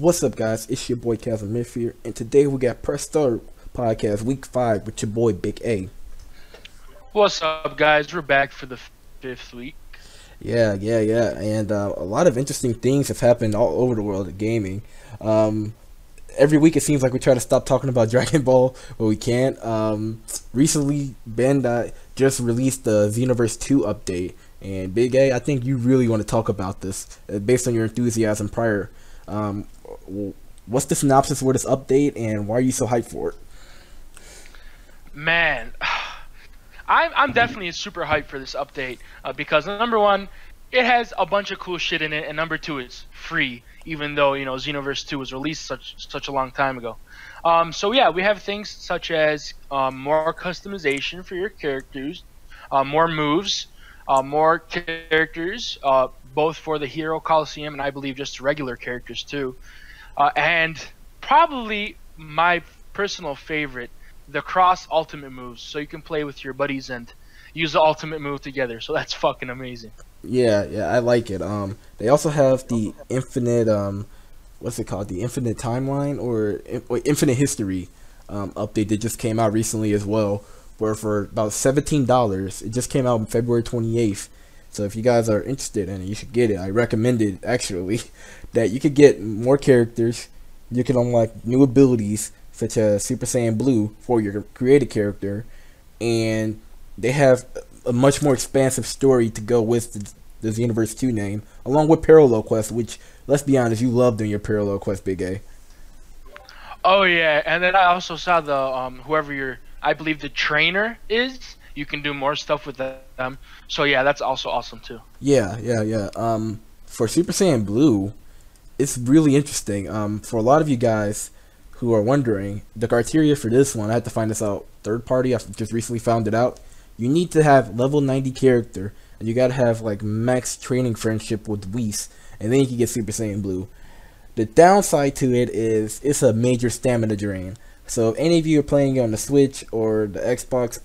What's up, guys? It's your boy ChasmRift here, and today we got Press Start Podcast Week 5 with your boy Big A. What's up, guys? We're back for the fifth week. Yeah, and a lot of interesting things have happened all over the world of gaming. Every week it seems like we try to stop talking about Dragon Ball, but we can't. Recently, Bandai just released the Xenoverse 2 update, and Big A, I think you really want to talk about this based on your enthusiasm prior. What's the synopsis for this update, and why are you so hyped for it? Man, I'm definitely super hyped for this update because number one, it has a bunch of cool shit in it, and number two, it's free, even though Xenoverse 2 was released such a long time ago. So yeah, we have things such as more customization for your characters, more moves, more characters, both for the Hero Coliseum and I believe just regular characters too, and probably my personal favorite, the cross ultimate moves, so you can play with your buddies and use the ultimate move together. So that's fucking amazing. Yeah, I like it. They also have the infinite, what's it called? The infinite timeline or infinite history update that just came out recently as well. Where for about $17, it just came out on February 28th. So if you guys are interested in it, you should get it. I recommend it actually. That you could get more characters, you can unlock new abilities such as Super Saiyan Blue for your created character, and they have a much more expansive story to go with the Xenoverse 2 name, along with Parallel Quest, which, let's be honest, you loved in your Parallel Quest, Big A. Oh yeah, and then I also saw the whoever I believe the trainer is, you can do more stuff with them. So yeah, that's also awesome too. Yeah. For Super Saiyan Blue, it's really interesting. For a lot of you guys who are wondering, the criteria for this one, I had to find this out third party. I just recently found it out. You need to have level 90 character, and you gotta have like max training friendship with Whis, and then you can get Super Saiyan Blue. The downside to it is it's a major stamina drain. So if any of you are playing on the Switch or the Xbox,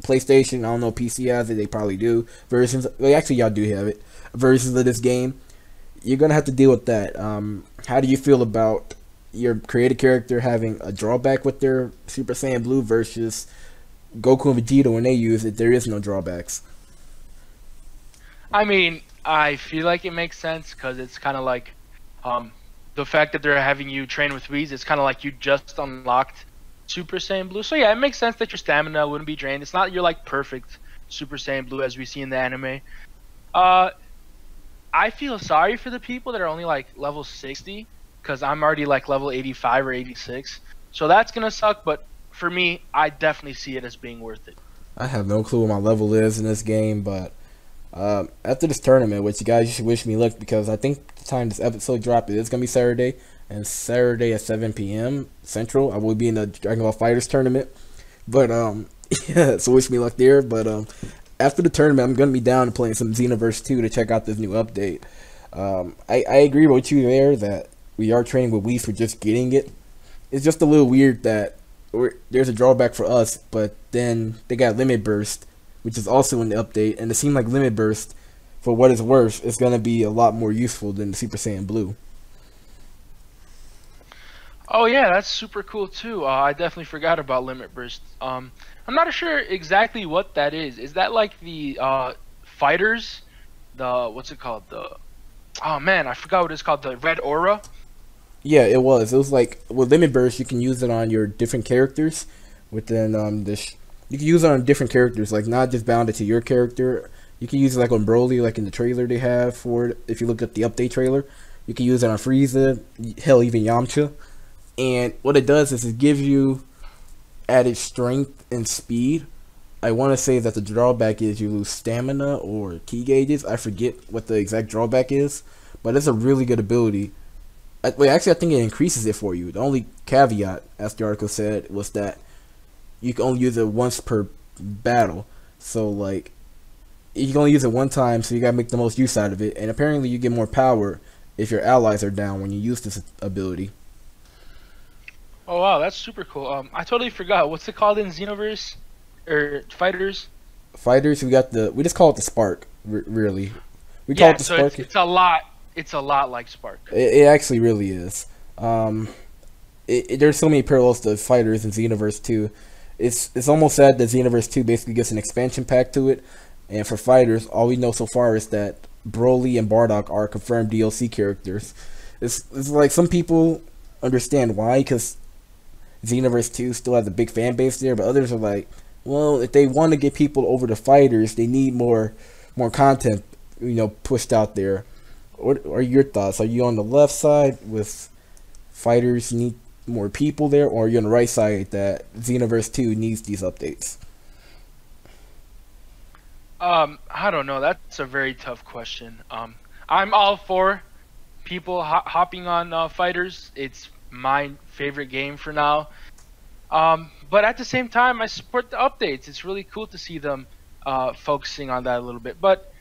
PlayStation, I don't know, PC has it, they probably do. Versions, well, actually y'all do have it. Versions of this game, you're gonna have to deal with that. How do you feel about your created character having a drawback with their Super Saiyan Blue versus Goku and Vegeta when they use it? There is no drawbacks. I mean, I feel like it makes sense because it's kind of like the fact that they're having you train with Whis, it's kind of like you just unlocked Super Saiyan Blue. So yeah, it makes sense that your stamina wouldn't be drained. It's not you're like perfect Super Saiyan Blue as we see in the anime. I feel sorry for the people that are only like level 60 because I'm already like level 85 or 86. So that's gonna suck. But for me, I definitely see it as being worth it. I have no clue what my level is in this game, but after this tournament, which you guys should wish me luck because I think the time this episode dropped, it is gonna be Saturday, and Saturday at 7 p.m. Central, I will be in the Dragon Ball FighterZ tournament. But yeah, so wish me luck there. But after the tournament, I'm gonna be down to playing some Xenoverse 2 to check out this new update. I agree with you there that we are training with Whis for just getting it. It's just a little weird that there's a drawback for us, but then they got Limit Burst, which is also in the update, and it seemed like Limit Burst, for what it's worth, is going to be a lot more useful than the Super Saiyan Blue. Oh yeah, that's super cool too. I definitely forgot about Limit Burst. I'm not sure exactly what that is. Is that like the fighters? The what's it called? Oh man, I forgot what it's called. The Red Aura. Yeah, it was. It was like with Limit Burst, you can use it on your different characters. Within you can use it on different characters, like not just bounded to your character. You can use it like on Broly, like in the trailer they have for it. If you look at the update trailer, you can use it on Frieza, hell, even Yamcha. And what it does is it gives you added strength and speed. I want to say that the drawback is you lose stamina or key gauges. I forget what the exact drawback is, but it's a really good ability. Wait, actually, I think it increases it for you. The only caveat, as the article said, was that you can only use it once per battle. So, like, you can only use it one time, so you gotta make the most use out of it. And apparently, you get more power if your allies are down when you use this ability. Oh wow, that's super cool. I totally forgot. What's it called in Xenoverse or FighterZ? FighterZ, we just call it the Spark. Really, we call Yeah, it the so Spark. it's a lot it's a lot like Spark. It actually really is. There's so many parallels to Fighters and Xenoverse 2. It's almost sad that Xenoverse 2 basically gets an expansion pack to it, and for Fighters, all we know so far is that Broly and Bardock are confirmed DLC characters. It's like some people understand why, because Xenoverse 2 still has a big fan base there, but others are like, well, if they want to get people over to Fighters, they need more content, pushed out there. What are your thoughts? Are you on the left side with Fighters need more people there, or are you on the right side that Xenoverse 2 needs these updates? I don't know. That's a very tough question. I'm all for people hopping on Fighters. It's my favorite game for now. But at the same time, I support the updates. It's really cool to see them focusing on that a little bit. But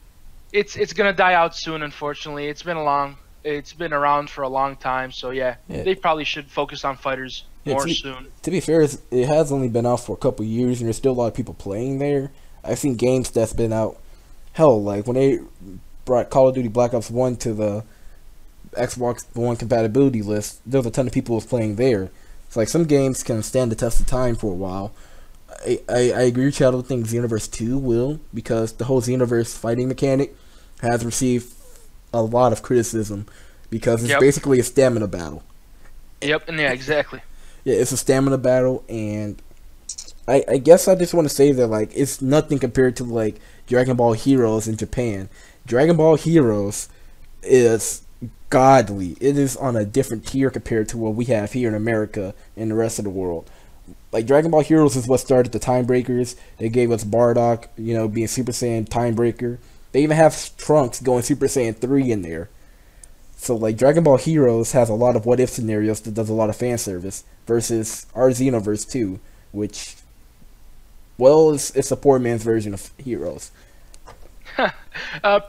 it's gonna die out soon, unfortunately. It's been around for a long time, so yeah. They probably should focus on Fighters more soon. To be fair, it has only been out for a couple years, and there's still a lot of people playing there. I've seen games that's been out, hell, like when they brought Call of Duty Black Ops 1 to the Xbox One compatibility list, there was a ton of people playing there. It's like some games can stand the test of time for a while. I agree with you. I don't think Xenoverse 2 will, because the whole Xenoverse fighting mechanic has received a lot of criticism because it's basically a stamina battle. Yep, and yeah, exactly. Yeah, it's a stamina battle, and I guess I just want to say that, like, it's nothing compared to, like, Dragon Ball Heroes in Japan. Dragon Ball Heroes is godly. It is on a different tier compared to what we have here in America and the rest of the world. Like, Dragon Ball Heroes is what started the Time Breakers. They gave us Bardock, being Super Saiyan Time Breaker. They even have Trunks going Super Saiyan 3 in there. So, like, Dragon Ball Heroes has a lot of what-if scenarios that does a lot of fan service versus our Xenoverse 2, which, well, it's a poor man's version of Heroes.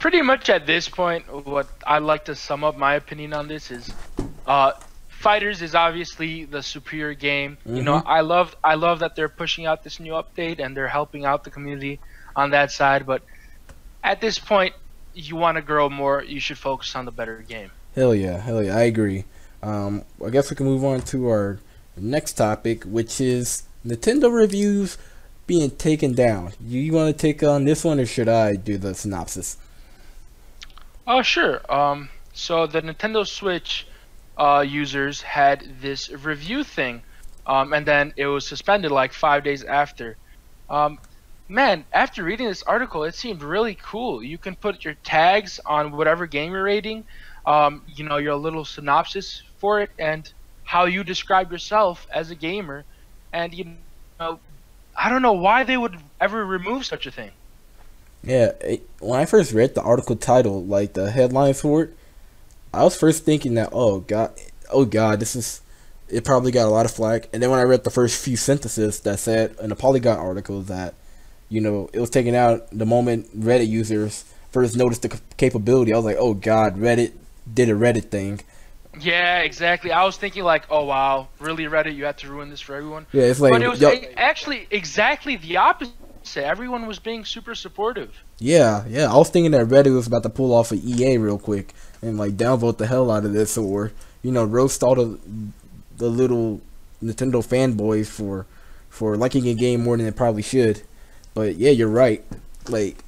Pretty much at this point, what I'd like to sum up my opinion on this is, Fighters is obviously the superior game. I love that they're pushing out this new update and they're helping out the community on that side. But at this point, you want to grow more, you should focus on the better game. Hell yeah, I agree. I guess we can move on to our next topic, which is Nintendo reviews being taken down. You want to take on this one, or should I do the synopsis? Sure. So the Nintendo Switch users had this review thing, and then it was suspended like 5 days after. Man, after reading this article, it seemed really cool. You can put your tags on whatever game you're rating, your little synopsis for it, and how you describe yourself as a gamer. And I don't know why they would ever remove such a thing. Yeah, when I first read the article title, like the headlines for it, I was first thinking that, oh god, it probably got a lot of flack. And then when I read the first few sentences that said in a Polygon article that, it was taken out the moment Reddit users first noticed the capability, I was like, oh god, Reddit did a Reddit thing. Yeah, exactly. I was thinking like, oh wow, really Reddit, you had to ruin this for everyone. Yeah, it's like, but it was actually exactly the opposite. Everyone was being super supportive. Yeah, I was thinking that Reddit was about to pull off an EA real quick and like downvote the hell out of this, or roast all the little Nintendo fanboys for liking a game more than it probably should. But yeah, you're right. Like,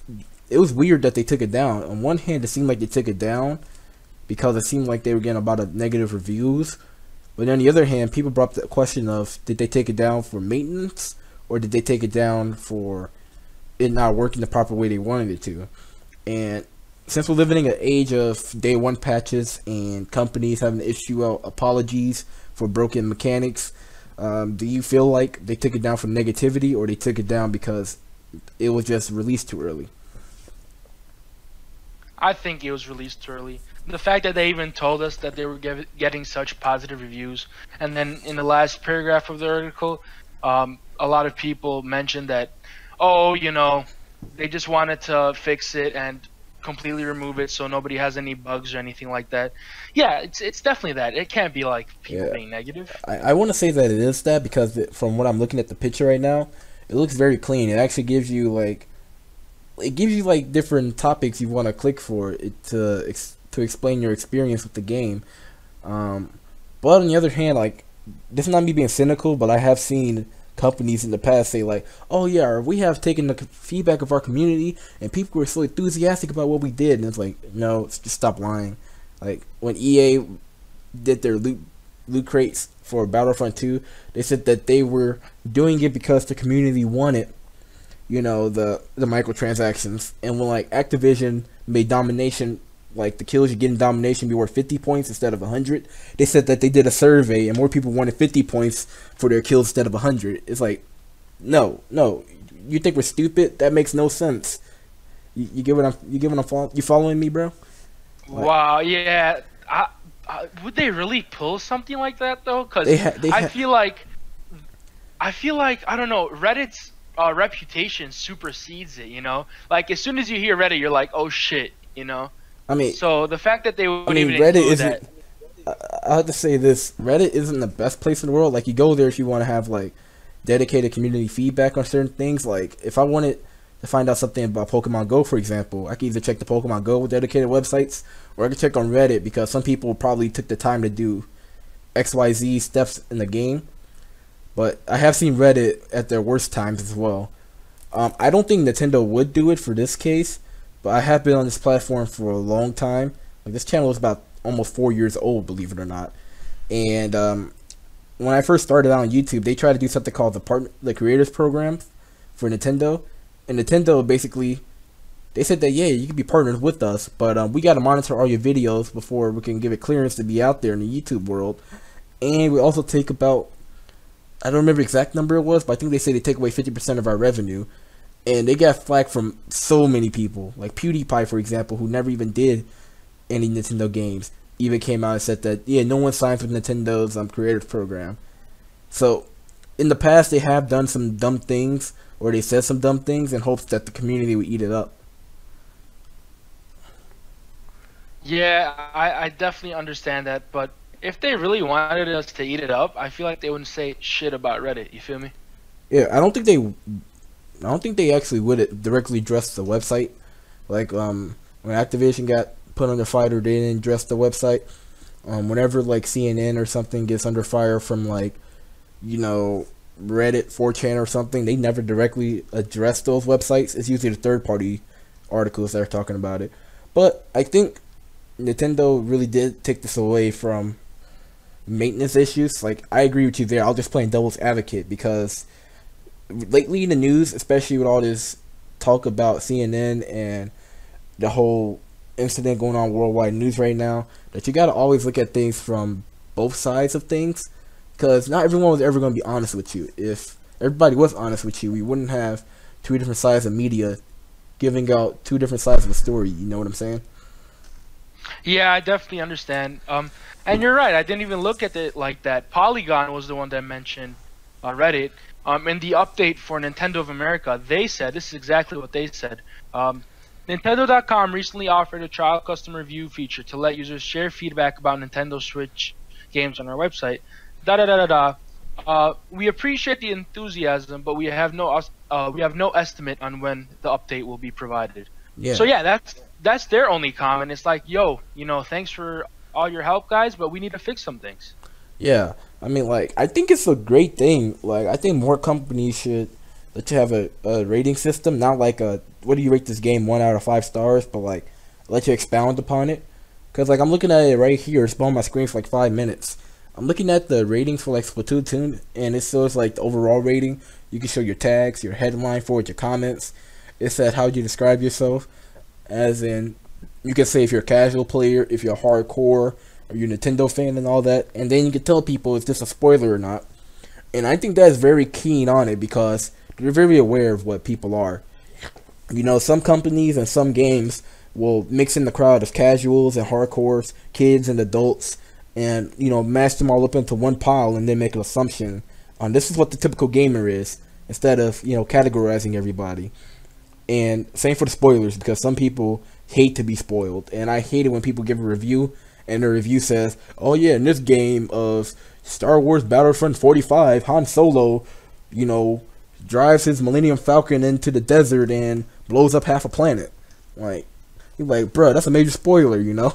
it was weird that they took it down. On one hand, it seemed like they took it down because it seemed like they were getting a lot of negative reviews. But on the other hand, people brought up the question of, did they take it down for maintenance, or did they take it down for it not working the proper way they wanted it to? And since we're living in an age of day one patches and companies having to issue out apologies for broken mechanics, do you feel like they took it down for negativity, or they took it down because it was just released too early? I think it was released too early. The fact that they even told us that they were getting such positive reviews, and then in the last paragraph of the article, a lot of people mentioned that, they just wanted to fix it and completely remove it so nobody has any bugs or anything like that. Yeah, it's definitely that. It can't be like people being negative. I want to say that it is that, because from what I'm looking at the picture right now, it looks very clean. It actually gives you like different topics you want to click for it to to explain your experience with the game. But on the other hand, like, this is not me being cynical, but I have seen companies in the past say like, oh yeah, we have taken the feedback of our community and people were so enthusiastic about what we did, and it's like, no, just stop lying. Like, when EA did their loot crates for Battlefront 2, they said that they were doing it because the community wanted, you know, the microtransactions. And when like Activision made domination, like the kills you get in domination be worth 50 points instead of 100, they said that they did a survey and more people wanted 50 points for their kills instead of 100. It's like, no, you think we're stupid? That makes no sense. You get what you following me, bro? Like, wow, yeah. Would they really pull something like that though? Because I feel like I don't know, Reddit's reputation supersedes it. You know, like as soon as you hear Reddit, you're like, oh shit, you know. I mean, so the fact that they would Reddit isn't. I have to say this: Reddit isn't the best place in the world. Like, you go there if you want to have like dedicated community feedback on certain things. Like, if I wanted to find out something about Pokemon Go, for example, I could either check the Pokemon Go dedicated websites, or I could check on Reddit because some people probably took the time to do XYZ steps in the game. But I have seen Reddit at their worst times as well. I don't think Nintendo would do it for this case, but I have been on this platform for a long time. Like, this channel is about almost 4 years old, believe it or not. And when I first started out on YouTube, they tried to do something called the Creators Program for Nintendo. And Nintendo basically, they said that, yeah, you can be partners with us, but we got to monitor all your videos before we can give it clearance to be out there in the YouTube world. And we also take about, I don't remember the exact number it was, but I think they say they take away 50% of our revenue. And they got flack from so many people, like PewDiePie, for example, who never even did any Nintendo games, even came out and said that, yeah, no one signs with Nintendo's Creators Program. So, in the past, they have done some dumb things, or they said some dumb things in hopes that the community would eat it up. Yeah, I definitely understand that, but if they really wanted us to eat it up, I feel like they wouldn't say shit about Reddit. You feel me? Yeah, I don't think they actually would directly address the website. Like, when Activision got put under fire, they didn't address the website. Whenever like CNN or something gets under fire from like, you know, Reddit, 4chan or something, they never directly address those websites. It's usually the third-party articles that are talking about it. But I think Nintendo really did take this away from maintenance issues. Like, I agree with you there. I'll just play devil's advocate because lately in the news, especially with all this talk about CNN and the whole incident going on worldwide news right now, that you got to always look at things from both sides of things, because not everyone was ever going to be honest with you. If everybody was honest with you, we wouldn't have two different sides of media giving out two different sides of a story. You know what I'm saying? Yeah, I definitely understand. And you're right. I didn't even look at it like that. Polygon was the one that mentioned Reddit. In the update for Nintendo of America, they said, this is exactly what they said. Nintendo.com recently offered a trial customer review feature to let users share feedback about Nintendo Switch games on our website. We appreciate the enthusiasm, but we have no estimate on when the update will be provided. Yeah. So yeah, that's their only comment. It's like, yo, you know, thanks for all your help, guys, but we need to fix some things. Yeah, I mean, like, I think it's a great thing. Like, I think more companies should let you have a rating system, not like a, what do you rate this game, 1 out of 5 stars, but like, let you expound upon it. Because, like, I'm looking at it right here. It's been on my screen for like 5 minutes. I'm looking at the ratings for like Splatoon, and it shows like the overall rating. You can show your tags, your headline for it, your comments. It said how you describe yourself, as in, you can say if you're a casual player, if you're a hardcore, or you're a Nintendo fan and all that, and then you can tell people is this a spoiler or not. And I think that's very keen on it because they're very aware of what people are. You know, some companies and some games will mix in the crowd of casuals and hardcores, kids and adults, and, you know, mash them all up into one pile and then make an assumption on this is what the typical gamer is, instead of, you know, categorizing everybody. And same for the spoilers, because some people hate to be spoiled, and I hate it when people give a review and the review says, oh yeah, in this game of Star Wars Battlefront 45, Han Solo, you know, drives his Millennium Falcon into the desert and blows up half a planet. Like, you're like, bro, that's a major spoiler, you know?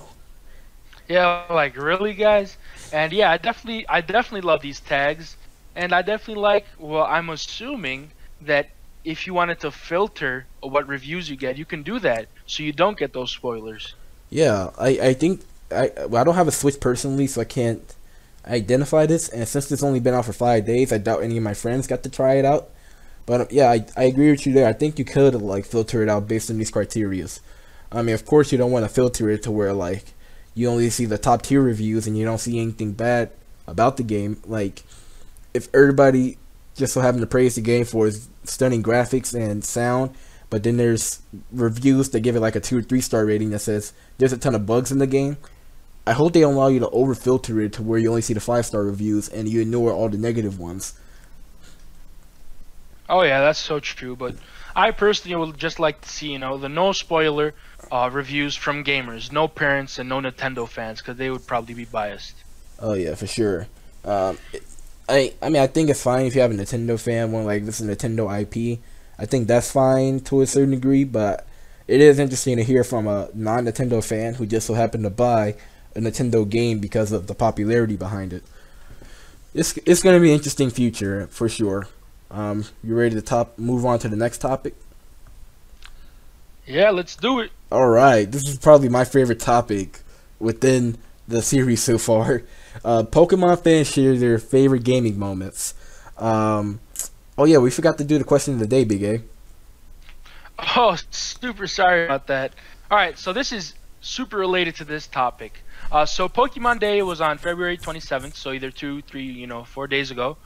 Yeah, like really, guys. And yeah, I definitely love these tags, and I definitely like. Well, I'm assuming that if you wanted to filter what reviews you get, you can do that, so you don't get those spoilers. Yeah, I think well, I don't have a Switch personally, so I can't identify this. And since it's only been out for 5 days, I doubt any of my friends got to try it out. But yeah, I agree with you there. I think you could like filter it out based on these criterias. I mean, of course, you don't want to filter it to where like you only see the top tier reviews and you don't see anything bad about the game. Like if everybody just so happen to praise the game for its stunning graphics and sound, but then there's reviews that give it like a 2 or 3 star rating that says there's a ton of bugs in the game. I hope they don't allow you to over filter it to where you only see the 5 star reviews and you ignore all the negative ones. Oh yeah, that's so true. But I personally would just like to see, the no spoiler reviews from gamers, no parents and no Nintendo fans, because they would probably be biased. Oh yeah, for sure. Um, I mean I think it's fine if you have a Nintendo fan when like this is Nintendo IP. I think that's fine to a certain degree, but it is interesting to hear from a non-Nintendo fan who just so happened to buy a Nintendo game because of the popularity behind it. It's gonna be an interesting future for sure. You ready to move on to the next topic? Yeah, let's do it. All right, this is probably my favorite topic within the series so far. Pokemon fans share their favorite gaming moments. Oh yeah, we forgot to do the question of the day, Big A. Oh, super sorry about that. All right, so this is super related to this topic. So Pokemon Day was on February 27th, so either 2, 3, 4 days ago,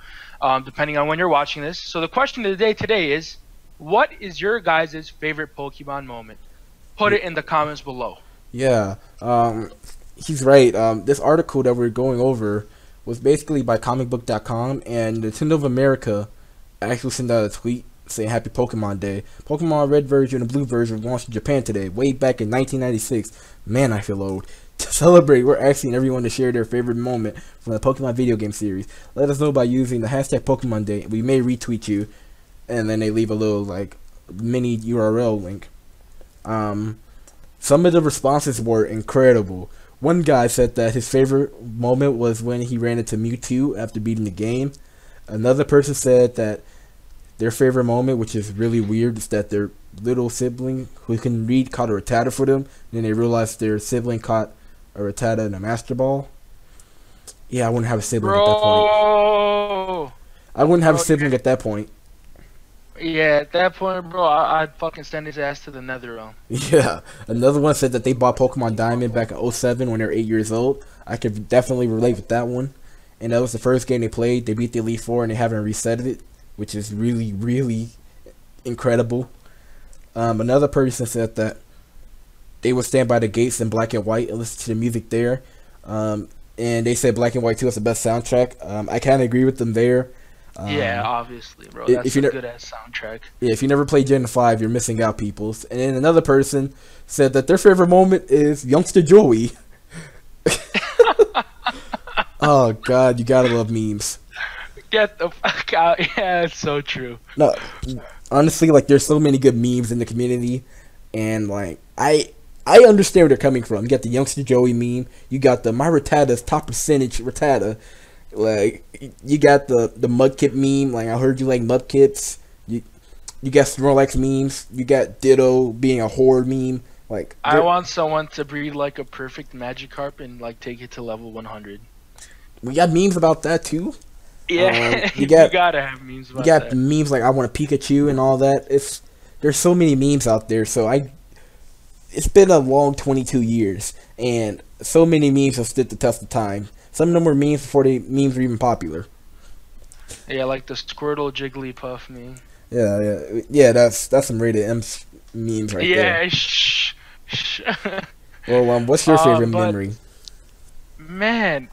depending on when you're watching this. So the question of the day today is, what is your guys' favorite Pokemon moment? Put it in the comments below. Yeah, he's right. This article that we're going over was basically by comicbook.com, and Nintendo of America actually sent out a tweet saying Happy Pokemon Day. Pokemon Red version and Blue version launched in Japan today, way back in 1996. Man, I feel old. To celebrate, we're asking everyone to share their favorite moment from the Pokemon video game series. Let us know by using the hashtag Pokemon Day. We may retweet you, and then they leave a little like mini URL link. Some of the responses were incredible. One guy said that his favorite moment was when he ran into Mewtwo after beating the game. Another person said that their favorite moment, which is really weird, is that their little sibling who can read caught a Rattata for them. And then they realized their sibling caught a Rattata in a Master Ball. Yeah, I wouldn't have a sibling at that point. I wouldn't have a sibling at that point. Yeah, at that point, bro, I'd fucking send his ass to the nether realm. Yeah. Another one said that they bought Pokemon Diamond back in '07 when they were 8 years old. I could definitely relate with that one. And that was the first game they played. They beat the Elite Four and they haven't reset it, which is really, really incredible. Another person said that they would stand by the gates in black and white and listen to the music there. And they said Black and White 2 is the best soundtrack. I kind of agree with them there. Yeah, obviously, bro. That's a good-ass soundtrack. Yeah, if you never played Gen 5, you're missing out, peoples. And then another person said that their favorite moment is Youngster Joey. Oh, God, you gotta love memes. Get the fuck out. Yeah, it's so true. No, honestly, like, there's so many good memes in the community. And, like, I understand where they're coming from. You got the Youngster Joey meme. You got the My Rattata's top percentage Rattata. Like, you got the Mudkip meme. Like, I heard you like Mudkips. You got Snorlax memes. You got Ditto being a horde meme. Like, I want someone to breed like a perfect Magikarp and like take it to level 100. We got memes about that too. Yeah, you gotta have memes about that. You got memes like I want a Pikachu and all that. There's so many memes out there. So it's been a long 22 years, and so many memes have stood the test of time. Some of them were memes before memes were even popular. Yeah, like the Squirtle Jigglypuff meme. Yeah. That's some rated M memes right there. Yeah. Well, what's your favorite memory? Man,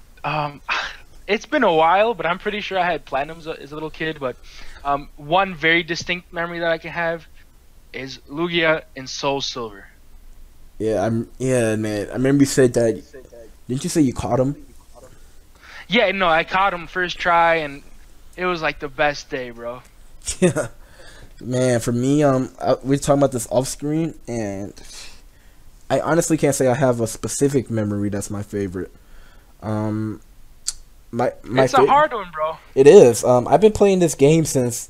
it's been a while, but I'm pretty sure I had Platinums as a little kid. But one very distinct memory that I can have is Lugia in Soul Silver. Yeah, man. I remember you said that. Didn't you say you caught him? Yeah, no, I caught him first try, and it was like the best day, bro. Yeah, man. For me, we were talking about this off screen, and I honestly can't say I have a specific memory that's my favorite. Um, my It's a favorite. hard one, bro. It is. I've been playing this game since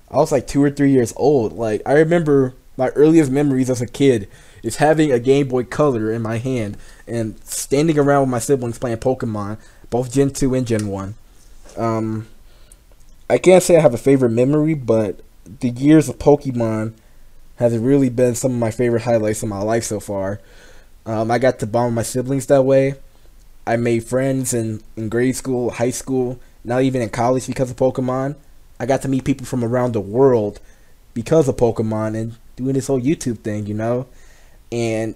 I was like 2 or 3 years old. Like I remember my earliest memories as a kid is having a Game Boy Color in my hand and standing around with my siblings playing Pokemon, both Gen 2 and Gen 1. Um, I can't say I have a favorite memory, but the years of Pokemon has really been some of my favorite highlights of my life so far. I got to bond with my siblings that way. I made friends in grade school, high school, not even in college because of Pokemon. I got to meet people from around the world because of Pokemon and doing this whole YouTube thing, you know? And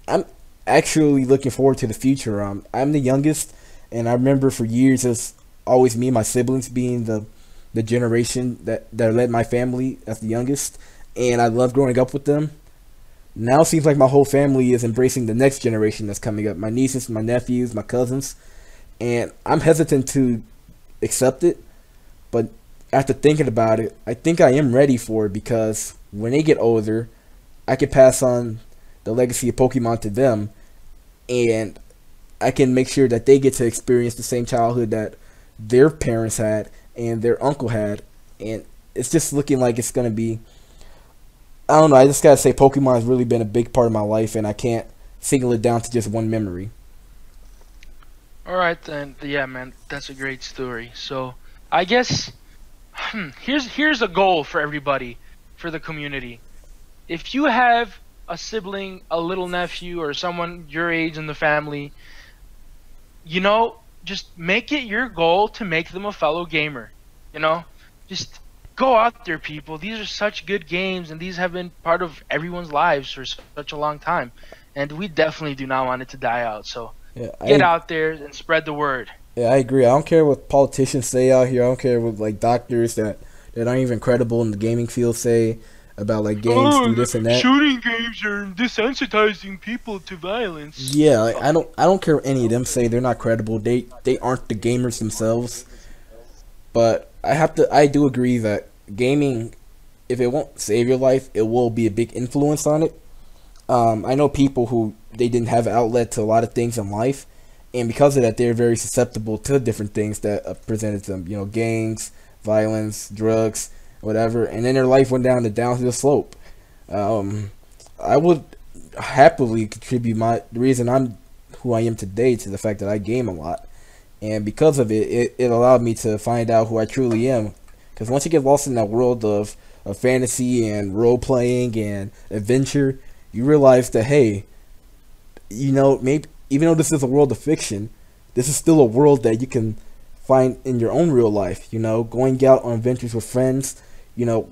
I'm actually looking forward to the future. I'm the youngest, and I remember for years it's always me and my siblings being the generation that led my family as the youngest, and I love growing up with them. Now it seems like my whole family is embracing the next generation that's coming up. My nieces, my nephews, my cousins, and I'm hesitant to accept it, but after thinking about it, I think I am ready for it because when they get older, I can pass on the legacy of Pokemon to them, and I can make sure that they get to experience the same childhood that their parents had and their uncle had, and it's just looking like it's gonna be. I don't know. I just gotta say, Pokemon has really been a big part of my life, and I can't single it down to just one memory. All right, then. Yeah, man, that's a great story. So, I guess here's a goal for everybody, for the community. If you have a sibling, a little nephew, or someone your age in the family, you know, just make it your goal to make them a fellow gamer. You know, just go out there, people. These are such good games, and these have been part of everyone's lives for such a long time, and we definitely do not want it to die out. So Yeah, get out there and spread the word. yeah, I agree. I don't care what politicians say out here. I don't care what like doctors that aren't even credible in the gaming field say about like games do this and that. Shooting games are desensitizing people to violence. Yeah, like, I don't care what any of them say. They're not credible. They aren't the gamers themselves. But I do agree that gaming, if it won't save your life, it will be a big influence on it. I know people who they didn't have an outlet to a lot of things in life, and because of that, they're very susceptible to different things that are presented to them. You know, gangs, violence, drugs, whatever, and then their life went down the downhill slope. I would happily contribute the reason I'm who I am today to the fact that I game a lot, and because of it allowed me to find out who I truly am. Because once you get lost in that world of fantasy and role playing and adventure, you realize that hey, you know, maybe even though this is a world of fiction, this is still a world that you can find in your own real life. You know, going out on adventures with friends, you know,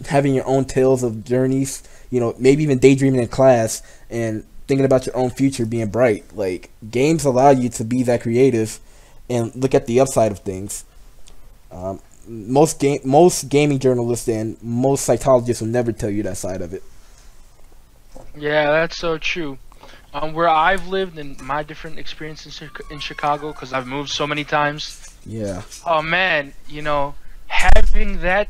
having your own tales of journeys, you know, maybe even daydreaming in class and thinking about your own future being bright. Like, games allow you to be that creative and look at the upside of things. Most gaming journalists and most psychologists will never tell you that side of it. Yeah, that's so true. Where I've lived and my different experiences in Chicago, because I've moved so many times. Yeah. Oh man, you know, having that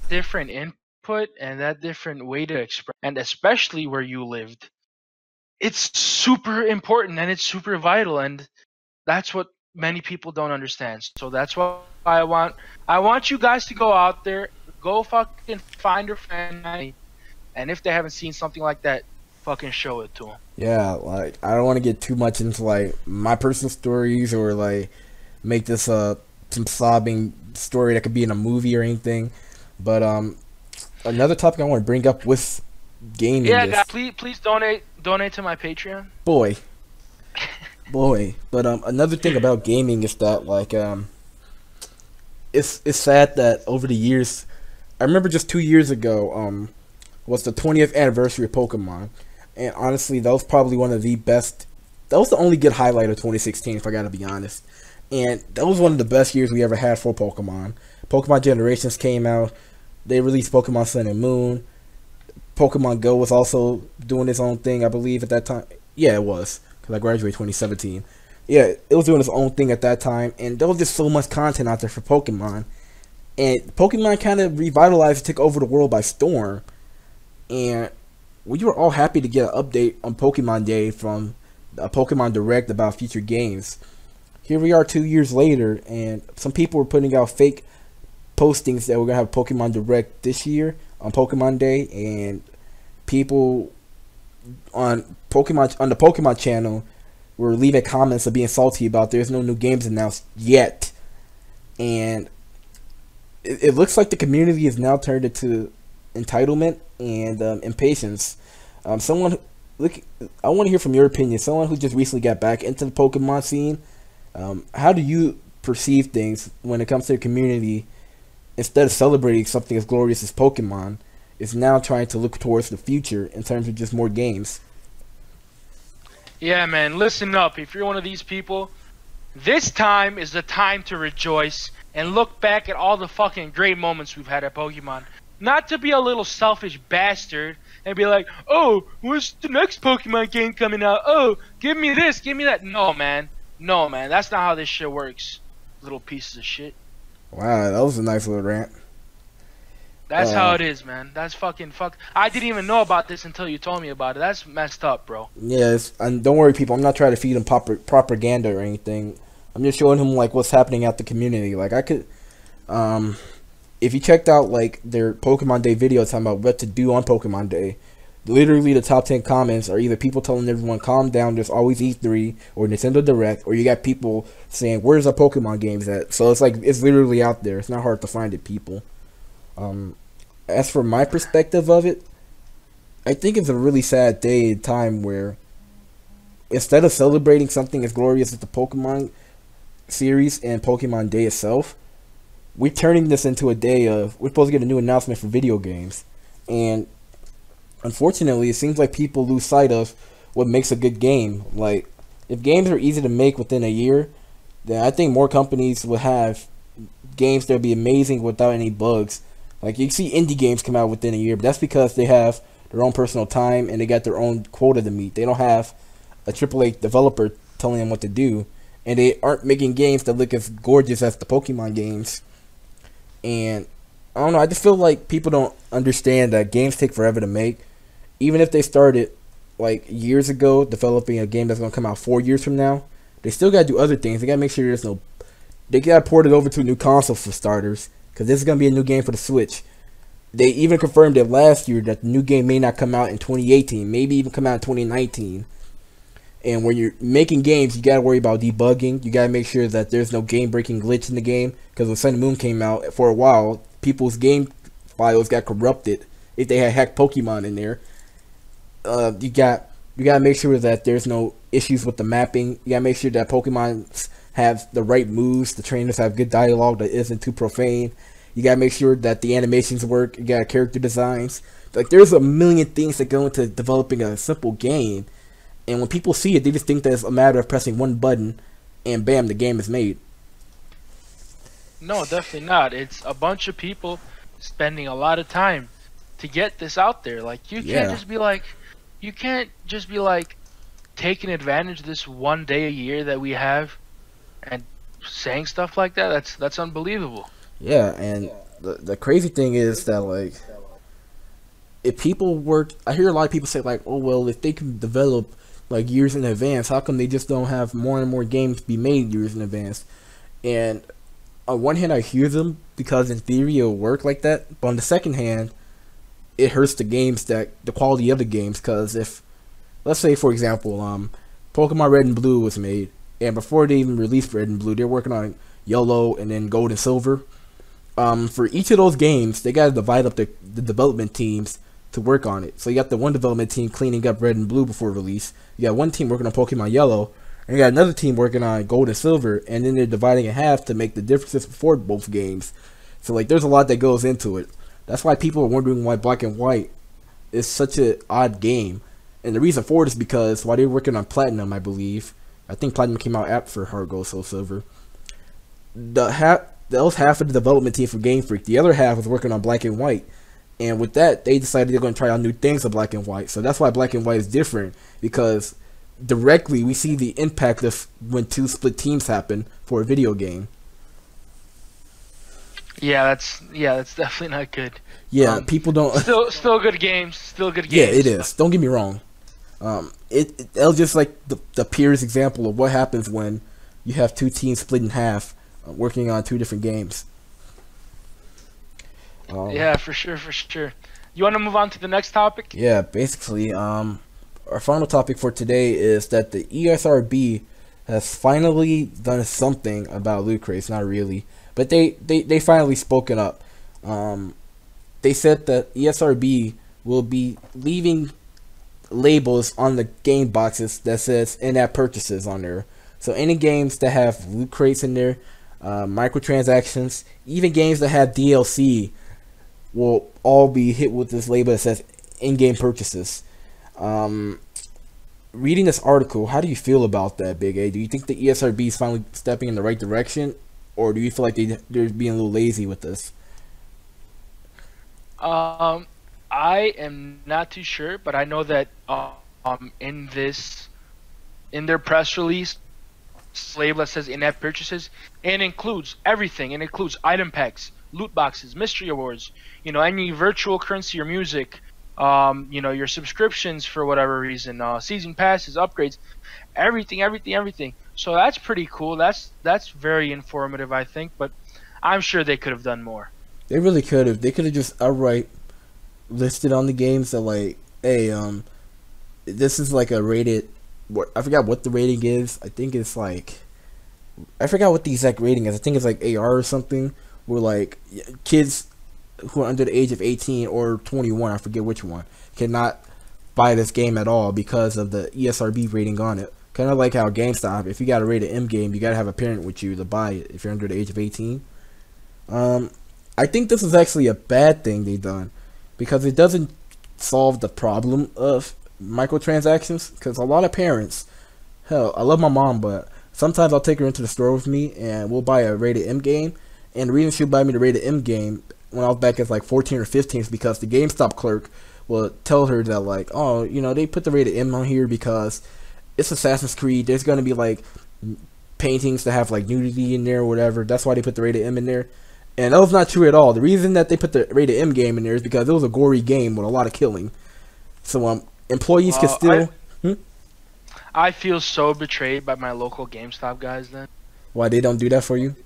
different input and that different way to express, and especially where you lived, it's super important and it's super vital, and that's what many people don't understand. So that's why I want you guys to go out there, go fucking find your family, and if they haven't seen something like that, fucking show it to them. Yeah, like I don't want to get too much into like my personal stories or like make this some sobbing story that could be in a movie or anything. But another topic I want to bring up with gaming Yeah, is, guys, please donate to my Patreon. boy. But another thing about gaming is that like it's sad that over the years, I remember just 2 years ago was the 20th anniversary of Pokemon, and honestly that was probably one of the best. That was the only good highlight of 2016, if I gotta be honest. And that was one of the best years we ever had for Pokemon. Pokemon Generations came out. They released Pokemon Sun and Moon. Pokemon Go was also doing its own thing, I believe, at that time. Yeah, it was, because I graduated 2017. Yeah, it was doing its own thing at that time, and there was just so much content out there for Pokemon. And Pokemon kind of revitalized and took over the world by storm. And we were all happy to get an update on Pokemon Day from a Pokemon Direct about future games. Here we are 2 years later, and some people were putting out fake postings that we're gonna have Pokemon Direct this year on Pokemon Day, and people on the Pokemon channel were leaving comments of being salty about there's no new games announced yet, and it looks like the community is now turned into entitlement and impatience. Someone look, I want to hear from your opinion. Someone who just recently got back into the Pokemon scene, how do you perceive things when it comes to the community? Instead of celebrating something as glorious as Pokemon, is now trying to look towards the future in terms of just more games. Yeah, man, listen up. If you're one of these people, this time is the time to rejoice and look back at all the fucking great moments we've had at Pokemon. Not to be a little selfish bastard and be like, oh, when's the next Pokemon game coming out? Oh, give me this, give me that. No, man. No, man. That's not how this shit works. Little pieces of shit. Wow, that was a nice little rant. That's how it is, man. That's fucking I didn't even know about this until you told me about it. That's messed up, bro. Yes, and don't worry, people. I'm not trying to feed him propaganda or anything. I'm just showing him like what's happening at the community. Like I could, if you checked out like their Pokemon Day video talking about what to do on Pokemon Day, literally the top 10 comments are either people telling everyone calm down, there's always E3 or Nintendo Direct, or you got people saying where's our Pokemon games at. So it's like it's literally out there. It's not hard to find it, people. As for my perspective of it, I think it's a really sad day and time where instead of celebrating something as glorious as the Pokemon series and Pokemon Day itself, we're turning this into a day of we're supposed to get a new announcement for video games. And unfortunately, it seems like people lose sight of what makes a good game. Like, if games are easy to make within a year, then I think more companies would have games that would be amazing without any bugs. Like, you see indie games come out within a year, but that's because they have their own personal time and they got their own quota to meet. They don't have a AAA developer telling them what to do, and they aren't making games that look as gorgeous as the Pokemon games. And I don't know, I just feel like people don't understand that games take forever to make. Even if they started like years ago developing a game that's going to come out 4 years from now, they still got to do other things. They got to make sure there's no, they got to port it over to a new console for starters, because this is going to be a new game for the Switch. They even confirmed it last year that the new game may not come out in 2018, maybe even come out in 2019. And when you're making games, you got to worry about debugging. You got to make sure that there's no game-breaking glitch in the game, because when Sun and Moon came out, for a while, people's game files got corrupted if they had hacked Pokemon in there. You got to make sure that there's no issues with the mapping. You got to make sure that Pokemon have the right moves, the trainers have good dialogue that isn't too profane. You gotta make sure that the animations work. You got character designs. Like, there's a million things that go into developing a simple game, and when people see it, they just think that it's a matter of pressing one button and bam, the game is made. No, definitely not. It's a bunch of people spending a lot of time to get this out there. Like, you can't just be like taking advantage of this one day a year that we have and saying stuff like that. That's unbelievable. Yeah, and the crazy thing is that, like, if people work, I hear a lot of people say, like, oh, well, if they can develop like years in advance, how come they just don't have more and more games be made years in advance? And on one hand, I hear them, because in theory it'll work like that, but on the second hand, it hurts the games, that the quality of the games. Because if, let's say for example, Pokemon Red and Blue was made, and before they even released Red and Blue, they're working on Yellow and then Gold and Silver. For each of those games, they got to divide up the development teams to work on it. So you got the one development team cleaning up Red and Blue before release. You got one team working on Pokemon Yellow, and you got another team working on Gold and Silver, and then they're dividing in half to make the differences before both games. So, like, there's a lot that goes into it. That's why people are wondering why Black and White is such an odd game. And the reason for it is because while they were working on Platinum, I believe, I think Platinum came out after Heart Gold, Soul Silver, that was half of the development team for Game Freak. The other half was working on Black and White. And with that, they decided they're going to try out new things with Black and White. So that's why Black and White is different, because directly we see the impact of when two split teams happen for a video game. that's definitely not good. Yeah, people don't. Still good games. Still good Yeah, games. it is. Don't get me wrong. That was just like the purest example of what happens when you have two teams split in half, working on two different games. Yeah, for sure, for sure. You want to move on to the next topic? Yeah, basically, our final topic for today is that the ESRB has finally done something about loot crates. Not really, but they finally spoken up. They said that ESRB will be leaving labels on the game boxes that says in-app purchases on there. So any games that have loot crates in there, microtransactions, even games that have DLC will all be hit with this label that says in-game purchases. Reading this article, how do you feel about that, Big A? Do you think the ESRB is finally stepping in the right direction, or do you feel like they're being a little lazy with this? I am not too sure, but I know that in their press release, Slaveless says in-app purchases, and includes everything. It includes item packs, loot boxes, mystery awards, any virtual currency or music, your subscriptions for whatever reason, season passes, upgrades, everything. So that's pretty cool. That's very informative, I think, but I'm sure they could have done more. They really could have. They could have just outright listed on the games that like, hey, this is like a rated. I forgot what the rating is. I think it's like, I forgot what the exact rating is. I think it's like AR or something. Where like kids who are under the age of 18 or 21, I forget which one, cannot buy this game at all because of the ESRB rating on it. Kind of like how GameStop, if you got a rated M game, you gotta have a parent with you to buy it if you're under the age of 18. I think this is actually a bad thing they done because it doesn't solve the problem of microtransactions. Because a lot of parents, hell, I love my mom, but sometimes I'll take her into the store with me and we'll buy a rated M game. And the reason she'll buy me the rated M game when I was back as like 14 or 15 is because the GameStop clerk will tell her that like, oh, they put the rated M on here because it's Assassin's Creed. There's gonna be like paintings that have like nudity in there or whatever. That's why they put the rated M in there. And that was not true at all. The reason that they put the rated M game in there is because it was a gory game with a lot of killing. So employees can still. I feel so betrayed by my local GameStop guys. Then why they don't do that for you?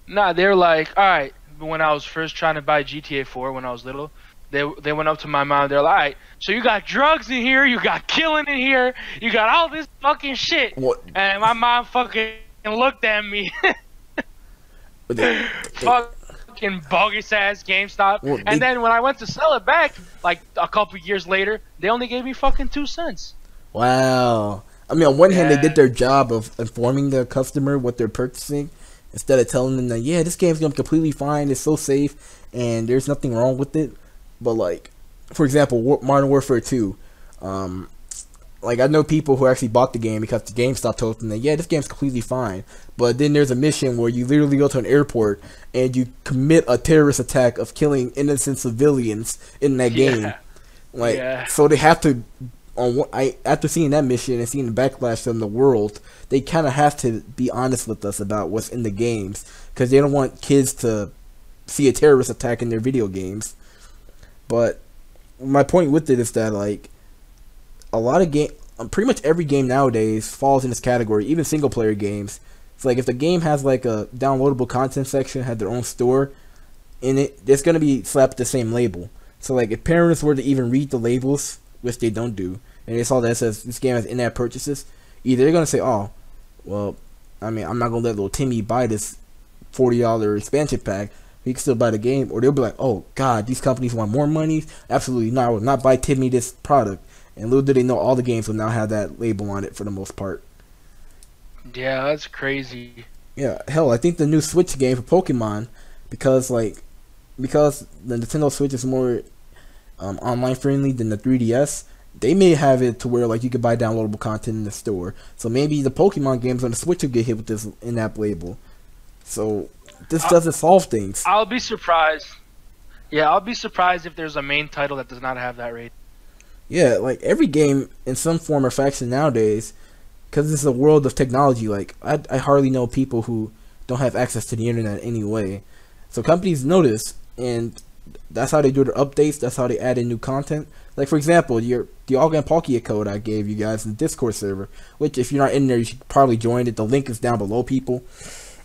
Nah, they're like, all right. When I was first trying to buy GTA 4 when I was little, they went up to my mom. They're like, all right, so you got drugs in here, you got killing in here, you got all this fucking shit. What? And my mom fucking looked at me. Fucking bogus ass GameStop. Well, and then when I went to sell it back, like a couple years later, they only gave me fucking 2 cents. Wow. I mean, on one hand, they did their job of informing the customer what they're purchasing. Instead of telling them that, yeah, this game's gonna be completely fine, it's so safe, and there's nothing wrong with it. But like, for example, Modern Warfare 2, like I know people who actually bought the game because the GameStop told them that, yeah, this game's completely fine. But then there's a mission where you literally go to an airport and you commit a terrorist attack of killing innocent civilians in that game. So they have to. After seeing that mission and seeing the backlash from the world, they kind of have to be honest with us about what's in the games because they don't want kids to see a terrorist attack in their video games. But my point with it is that like a lot of pretty much every game nowadays falls in this category, even single player games. It's like if the game has like a downloadable content section, had their own store in it, it's gonna be slapped the same label. So like if parents were to even read the labels, which they don't do, and they saw that it says this game has in-app purchases, either they're gonna say, oh, well, I mean, I'm not gonna let little Timmy buy this $40 expansion pack. He can still buy the game, or they'll be like, oh God, these companies want more money. Absolutely not. I will not buy Timmy this product. And little do they know, all the games will now have that label on it for the most part. Yeah, that's crazy. Yeah, hell, I think the new Switch game for Pokemon, because the Nintendo Switch is more online friendly than the 3DS, they may have it to where like you could buy downloadable content in the store. So maybe the Pokemon games on the Switch will get hit with this in-app label. So this doesn't solve things. I'll be surprised. Yeah, I'll be surprised if there's a main title that does not have that rating. Yeah, like every game in some form or fashion nowadays, because it's a world of technology. Like I hardly know people who don't have access to the internet anyway. So companies notice, and that's how they do their updates. That's how they add in new content. Like for example, the Algan Palkia code I gave you guys in the Discord server, which if you're not in there, you should probably join it. The link is down below, people.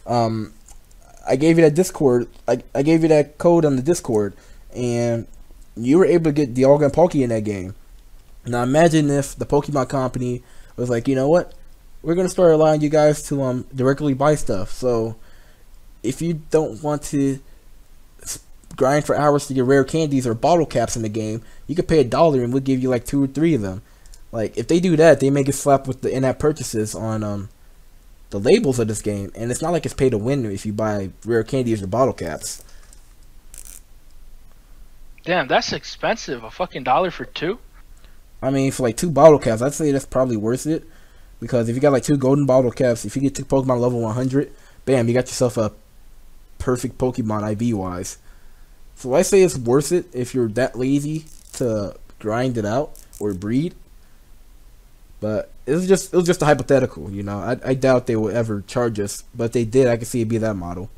I gave you that Discord. I gave you that code on the Discord, and you were able to get the Algan Palkia in that game. Now imagine if the Pokemon company was like, you know what, we're gonna start allowing you guys to directly buy stuff. So if you don't want to grind for hours to get rare candies or bottle caps in the game, you could pay $1 and we'll give you like 2 or 3 of them. Like if they do that, they make it slap with the in-app purchases on the labels of this game, and it's not like it's pay to win if you buy rare candies or bottle caps. Damn, that's expensive. A fucking $1 for 2? I mean, for like 2 bottle caps, I'd say that's probably worth it. Because if you got like 2 golden bottle caps, if you get 2 Pokemon level 100, bam, you got yourself a perfect Pokemon IV wise. So I say it's worth it if you're that lazy to grind it out or breed. But it was just a hypothetical, you know. I doubt they will ever charge us, but if they did, I could see it be that model.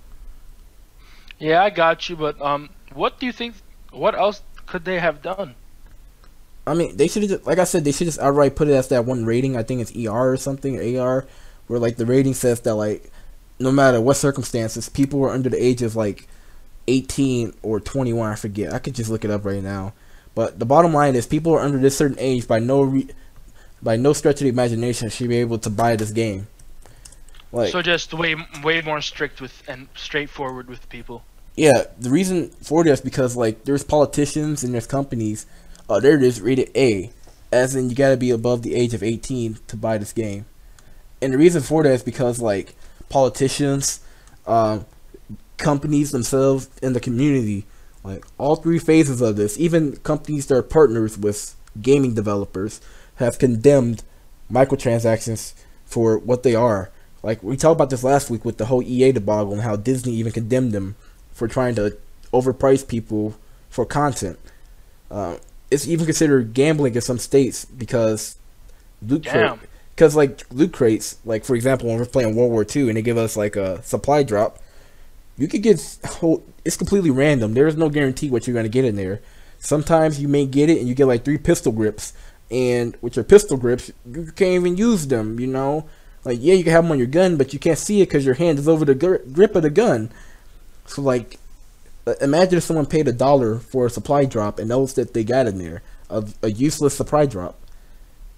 Yeah, I got you, but what do you think? What else could they have done? I mean, they should have, like I said, they should just outright put it as that one rating. I think it's ER or something, or AR, where like the rating says that like no matter what circumstances, people were under the age of like 18 or 21. I forget. I could just look it up right now. But the bottom line is, people are under this certain age by no stretch of the imagination should be able to buy this game. Like, so just way more strict with and straightforward with people. Yeah, the reason for this is because like there's politicians and there's companies. They're just rated A, as in you gotta be above the age of 18 to buy this game. And the reason for that is because like politicians, companies themselves, and the community, like all 3 phases of this, even companies that are partners with gaming developers, have condemned microtransactions for what they are. Like we talked about this last week with the whole EA debacle and how Disney even condemned them for trying to overprice people for content. It's even considered gambling in some states because loot crates, like for example, when we're playing World War II and they give us like a supply drop, you could get it's completely random. There is no guarantee what you're gonna get in there. Sometimes you may get it and you get like 3 pistol grips, and with your pistol grips, you can't even use them. You know, like yeah, you can have them on your gun, but you can't see it because your hand is over the grip of the gun. So like, imagine if someone paid $1 for a supply drop and knows that they got in there a useless supply drop.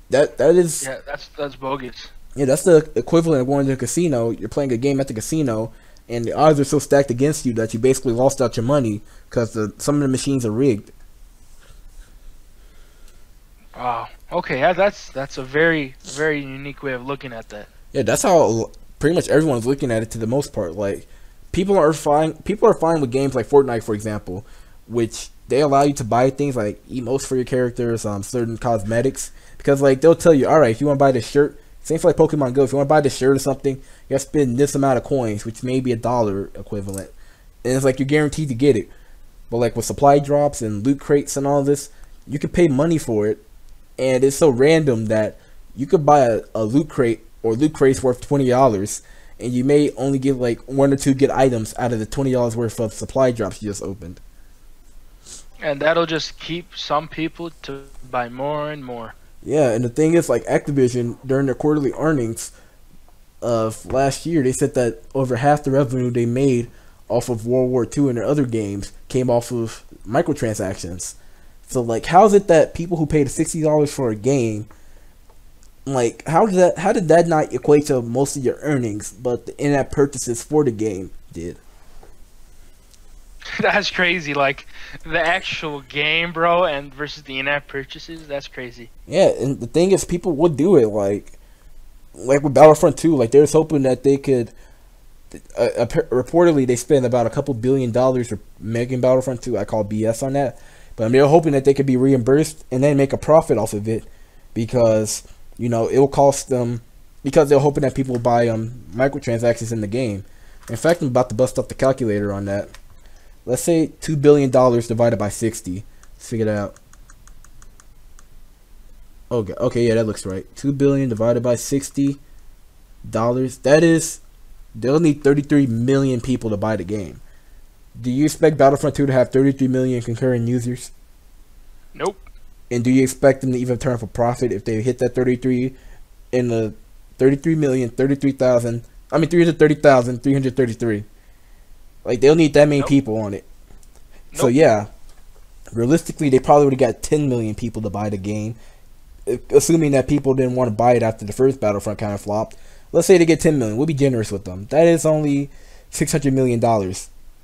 That is, yeah, that's bogus. Yeah, that's the equivalent of going to a casino. You're playing a game at the casino, and the odds are so stacked against you that you basically lost out your money because some of the machines are rigged. Wow. Okay, yeah, that's a very unique way of looking at that. Yeah, that's how pretty much everyone's looking at it to the most part. Like, people are fine with games like Fortnite, for example, which they allow you to buy things like emotes for your characters, certain cosmetics, because like they'll tell you, all right, if you want to buy this shirt, same for like Pokemon Go, if you want to buy this shirt or something, you have to spend this amount of coins, which may be $1 equivalent, and it's like you're guaranteed to get it. But like with supply drops and loot crates and all this, you can pay money for it, and it's so random that you could buy a loot crate or loot crates worth $20, and you may only get like 1 or 2 good items out of the $20 worth of supply drops you just opened. And that'll just keep some people to buy more and more. Yeah, and the thing is, like Activision, during their quarterly earnings of last year, they said that over half the revenue they made off of World War II and their other games came off of microtransactions. So like, how is it that people who paid $60 for a game, like how did that not equate to most of your earnings, but the in-app purchases for the game did? That's crazy. Like the actual game, bro, and versus the in-app purchases. That's crazy. Yeah, and the thing is, people would do it. Like with Battlefront 2, like they was hoping that they could. Reportedly, they spent about a couple $2 billion for making Battlefront 2. I call BS on that, but they were hoping that they could be reimbursed and then make a profit off of it, because you know it will cost them, because they're hoping that people will buy microtransactions in the game. In fact, I'm about to bust up the calculator on that. Let's say $2 billion divided by 60. Let's figure it out. Okay, yeah, that looks right. 2 billion divided by $60. That is, they'll need 33 million people to buy the game. Do you expect Battlefront 2 to have 33 million concurrent users? Nope. And do you expect them to even turn for profit if they hit that 33 in the 330,333? Like, they'll need that many people on it. Nope. So yeah, realistically, they probably would have got 10 million people to buy the game, assuming that people didn't want to buy it after the first Battlefront kind of flopped. Let's say they get 10 million. We'll be generous with them. That is only $600 million,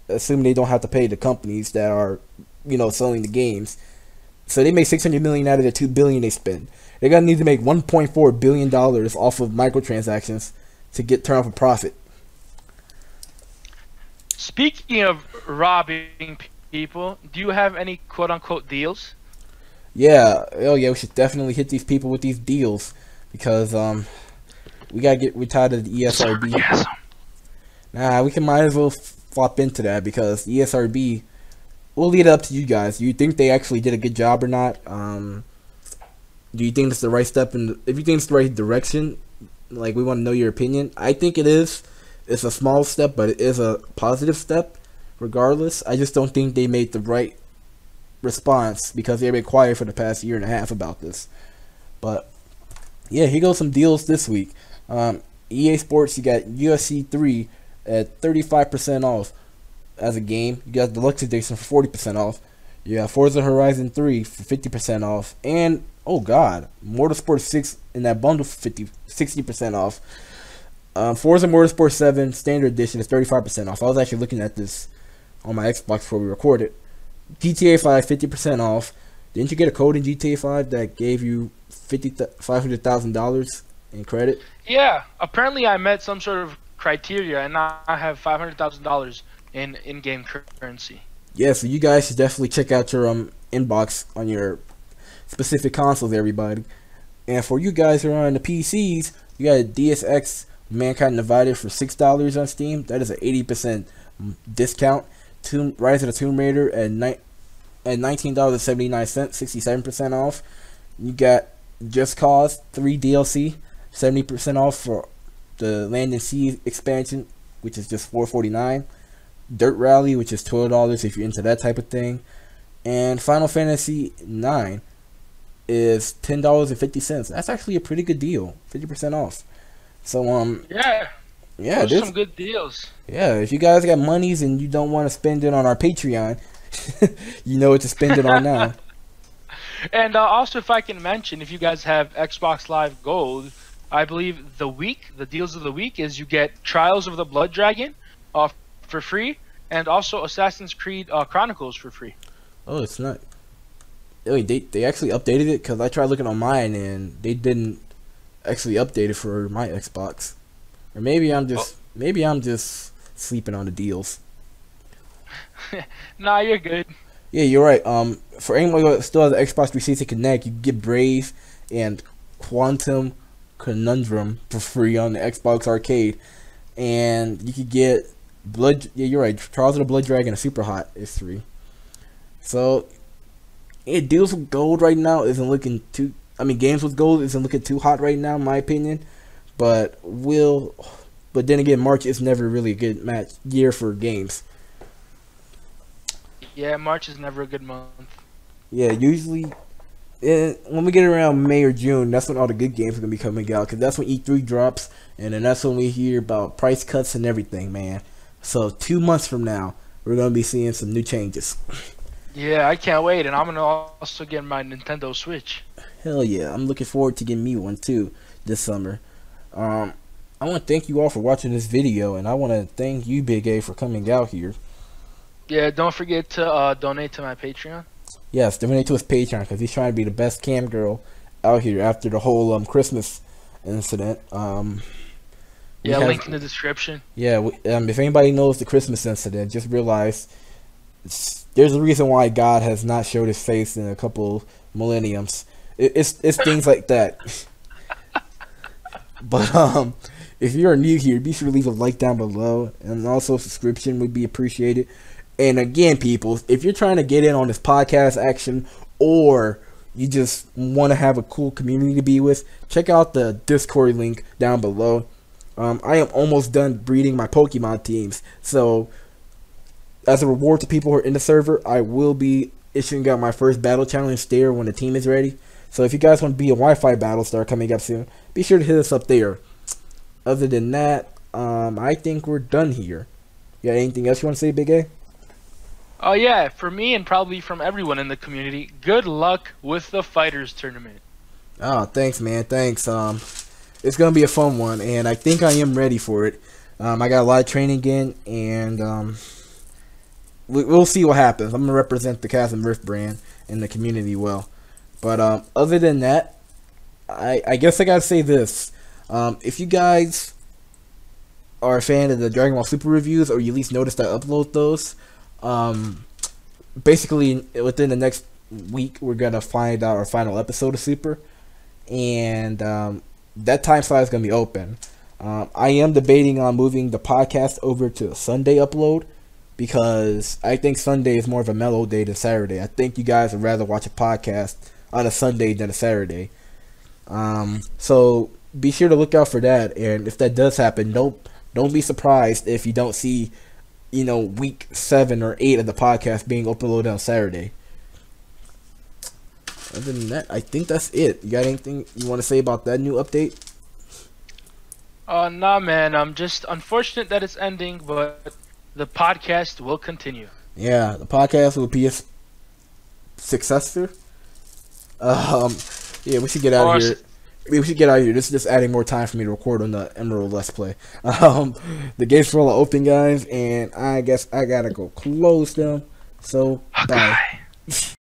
assuming they don't have to pay the companies that are, selling the games. So they make $600 million out of the $2 billion they spend. They're gonna need to make $1.4 billion off of microtransactions to get turned off a profit. Speaking of robbing people, do you have any quote-unquote deals? Yeah, we should definitely hit these people with these deals because we're tired of the ESRB. Sarcasm. Nah, we might as well flop into that because ESRB. We'll leave it up to you guys. Do you think they actually did a good job or not? Do you think it's the right step? If you think it's the right direction, like, we want to know your opinion. I think it is. It's a small step, but it is a positive step. Regardless, I just don't think they made the right response because they've been quiet for the past year and a half about this. But yeah, here goes some deals this week. EA Sports, you got UFC 3 at 35% off. As a game, you got the Deluxe Edition for 40% off. You got Forza Horizon 3 for 50% off, and oh god, Motorsport 6 in that bundle for 60% off. Forza Motorsport 7 Standard Edition is 35% off. I was actually looking at this on my Xbox before we recorded. GTA 5 50% off. Didn't you get a code in GTA 5 that gave you $500,000 in credit? Yeah, apparently I met some sort of criteria, and now I have $500,000 in-game currency. Yeah, so you guys should definitely check out your inbox on your specific consoles, everybody. And for you guys who are on the PCs, you got a DSX Mankind Divided for $6 on Steam. That is an 80% discount. Rise of the Tomb Raider at $19.79, 67% off. You got Just Cause 3 DLC, 70% off for the Land and Sea expansion, which is just $4.49. Dirt Rally, which is $12 if you're into that type of thing, and Final Fantasy 9 is $10.50. That's actually a pretty good deal, 50% off. So yeah, those are some good deals. Yeah, if you guys got monies and you don't want to spend it on our Patreon, you know what to spend it on now. And also, if I can mention, if you guys have Xbox Live Gold, I believe the deals of the week is you get Trials of the Blood Dragon for free, and also Assassin's Creed Chronicles for free. Oh, it's not. Wait, they actually updated it? Because I tried looking on mine and they didn't actually update it for my Xbox. Or maybe I'm just sleeping on the deals. Nah, you're good. Yeah, you're right. For anyone who still has the Xbox 360 Connect, you can get Brave and Quantum Conundrum for free on the Xbox Arcade, and you could get Yeah, you're right. Trials of the Blood Dragon is super hot. It's free. So, yeah, deals with gold right now isn't looking too. Games with gold isn't looking too hot right now, in my opinion. But then again, March is never really a good year for games. Yeah, March is never a good month. Yeah, usually, when we get around May or June, that's when all the good games are gonna be coming out. Cause that's when E3 drops, and then that's when we hear about price cuts and everything, man. So 2 months from now, we're gonna be seeing some new changes. Yeah, I can't wait, and I'm gonna also get my Nintendo Switch. Hell yeah, I'm looking forward to getting me one too this summer. I want to thank you all for watching this video, and I want to thank you, Big A, for coming out here. Yeah, don't forget to donate to my Patreon. Yes, donate to his Patreon because he's trying to be the best cam girl out here after the whole Christmas incident. Link in the description. Yeah, if anybody knows the Christmas incident, just realize there's a reason why God has not showed his face in a couple millenniums. It's things like that. But if you're new here, be sure to leave a like down below, and also a subscription would be appreciated. And again, people, if you're trying to get in on this podcast action, or you just want to have a cool community to be with, check out the Discord link down below. I am almost done breeding my Pokemon teams, so as a reward to people who are in the server, I will be issuing out my first battle challenge there when the team is ready. So if you guys want to be a Wi-Fi battle star coming up soon, be sure to hit us up there. Other than that, I think we're done here. You got anything else you want to say, Big A? Oh yeah, for me and probably from everyone in the community, good luck with the Fighters tournament. Oh, thanks, man. Thanks. It's gonna be a fun one, and I think I am ready for it. I got a lot of training in, and we'll see what happens. I'm gonna represent the ChasmRift brand in the community well. But other than that, I guess I gotta say this. If you guys are a fan of the Dragon Ball Super reviews, or you at least noticed I upload those, basically within the next week we're gonna find out our final episode of Super, and that time slot is gonna be open. I am debating on moving the podcast over to a Sunday upload, because I think Sunday is more of a mellow day than Saturday. I think you guys would rather watch a podcast on a Sunday than a Saturday. So be sure to look out for that, and if that does happen, don't be surprised if you don't see, week 7 or 8 of the podcast being uploaded on Saturday. Other than that, I think that's it. You got anything you want to say about that new update? Nah, man. I'm just unfortunate that it's ending, but the podcast will continue. Yeah, the podcast will be a successor. Yeah, we should get out of here. We should get out of here. This is just adding more time for me to record on the Emerald Let's Play. The gates for all are open, guys, and I guess I gotta go close them. So, bye.